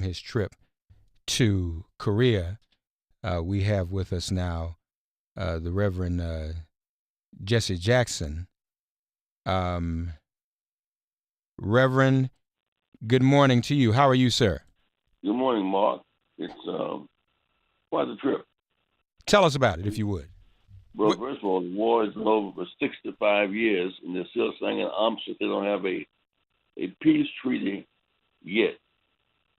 his trip to Korea. We have with us now the Reverend Jesse Jackson. Reverend, good morning to you. How are you, sir? Good morning, Mark. It's quite a trip. Tell us about it, if you would. Well, first of all, the war has been over for 65 years, and they're still saying in UNCTAD they don't have a peace treaty yet.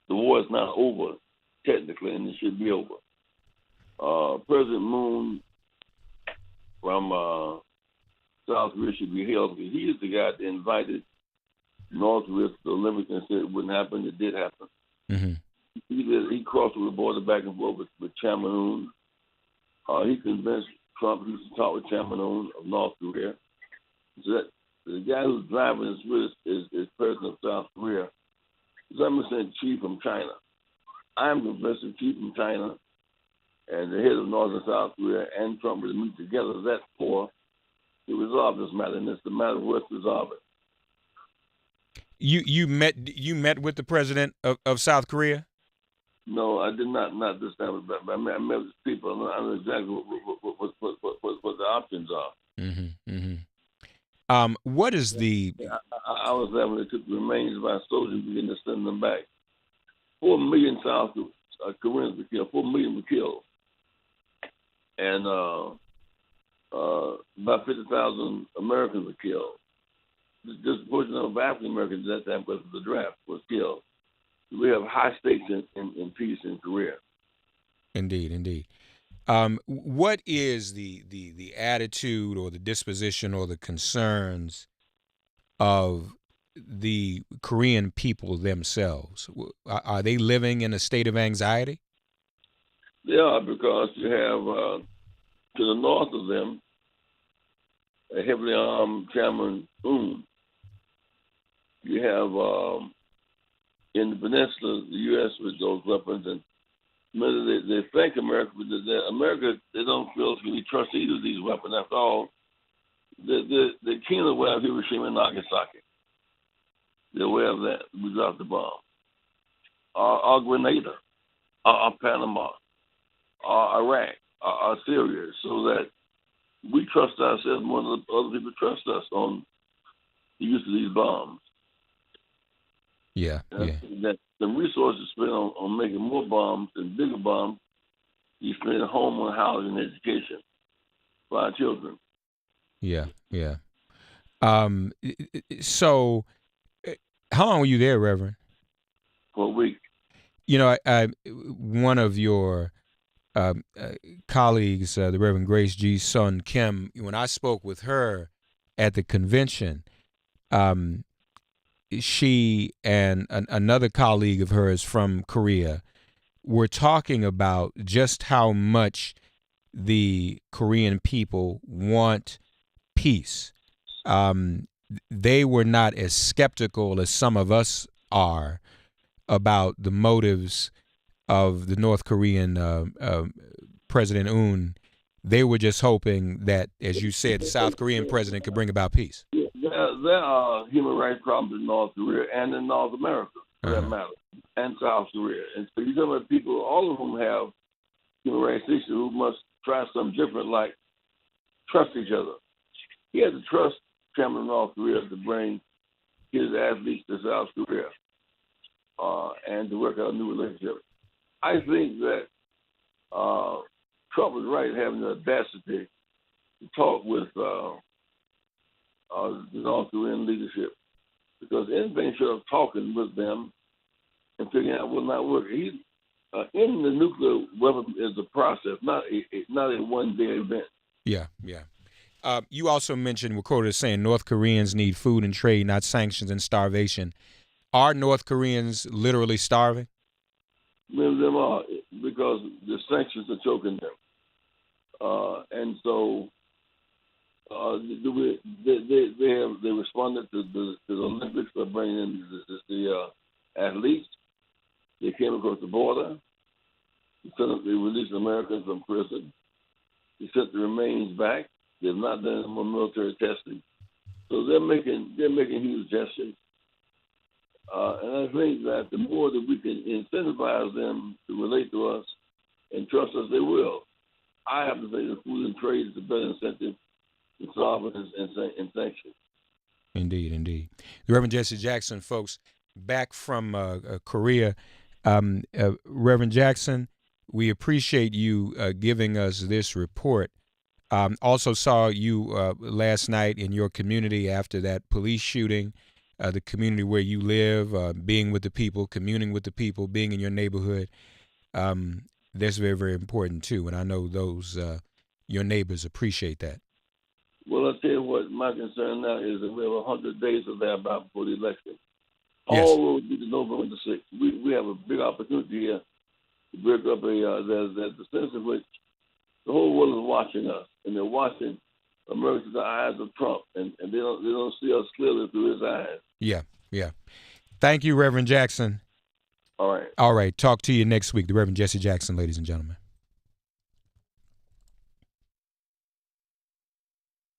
The war is not over, technically, and it should be over. President Moon from South Korea should be held because he is the guy that invited North Korea to the Olympics and said it wouldn't happen. It did happen. Mm-hmm. He crossed the border back and forth with Chairman Un. He convinced Trump he should talk with Chairman Un of North Korea. So that the guy who's driving this is President of South Korea. He's representing Xi from China. I'm convinced that Xi from China and the head of North and South Korea and Trump will meet together as that four to resolve this matter, and it's the matter of us resolve it. You met with the president of South Korea? No, I did not this time. But I met with people. I know exactly what the options are. Mm-hmm. Mm-hmm. What is the? I was there when they took the remains of our soldiers and began to send them back. 4 million South Koreans were killed. 4 million were killed, and about 50,000 Americans were killed. Just a portion of African Americans at that time because of the draft was killed. We have high stakes in peace in Korea. Indeed. What is the attitude or the disposition or the concerns of the Korean people themselves? Are they living in a state of anxiety? They are, because you have to the north of them a heavily armed Chairman Un. You have in the peninsula, the U.S. with those weapons, and they thank America, but America, they don't feel we trust either of these weapons. After all, the king of aware of Hiroshima and Nagasaki. They're aware of that. We dropped the bomb. Our Grenada, our Panama, our Iraq, our Syria, so that we trust ourselves more than other people trust us on the use of these bombs. Yeah. That the resources spent on making more bombs and bigger bombs, you spend at home on housing and education for our children. Yeah. So, how long were you there, Reverend? For a week. You know, I one of your colleagues, the Reverend Grace G. Sun Kim, when I spoke with her at the convention, she and another colleague of hers from Korea were talking about just how much the Korean people want peace. They were not as skeptical as some of us are about the motives of the North Korean President Un. They were just hoping that, as you said, the South Korean president could bring about peace. There are human rights problems in North Korea and in North America, for that matter, and South Korea. And so you're talking about people, all of them have human rights issues who must try something different, like trust each other. He had to trust Chairman of North Korea to bring his athletes to South Korea and to work out a new relationship. I think that Trump was right in having the audacity to talk with the North Korean leadership, because anything short of talking with them and figuring out what not work. He's in the nuclear weapon is a process, not a one-day event. Yeah. You also mentioned, we're quoted as saying, North Koreans need food and trade, not sanctions and starvation. Are North Koreans literally starving? Many of them are, because the sanctions are choking them. And so they responded to the Olympics by bringing in the athletes. They came across the border. They released Americans from prison. They sent the remains back. They've not done any more military testing. So they're making huge gestures. And I think that the more that we can incentivize them to relate to us and trust us, they will. I have to say the food and trade is a better incentive to solve it and sanction. Indeed, indeed. The Reverend Jesse Jackson, folks, back from Korea. Reverend Jackson, we appreciate you giving us this report. Also saw you last night in your community after that police shooting, the community where you live, being with the people, communing with the people, being in your neighborhood. That's very, very important too. And I know those your neighbors appreciate that. Well, I'll tell you what, my concern now is that we have 100 days of that about before the election. Yes. All roads lead to November the 6th. We have a big opportunity here to break up there's the sense in which the whole world is watching us, and they're watching America through the eyes of Trump, and they don't see us clearly through his eyes. Yeah, yeah. Thank you, Reverend Jackson. All right. All right. Talk to you next week. The Reverend Jesse Jackson, ladies and gentlemen.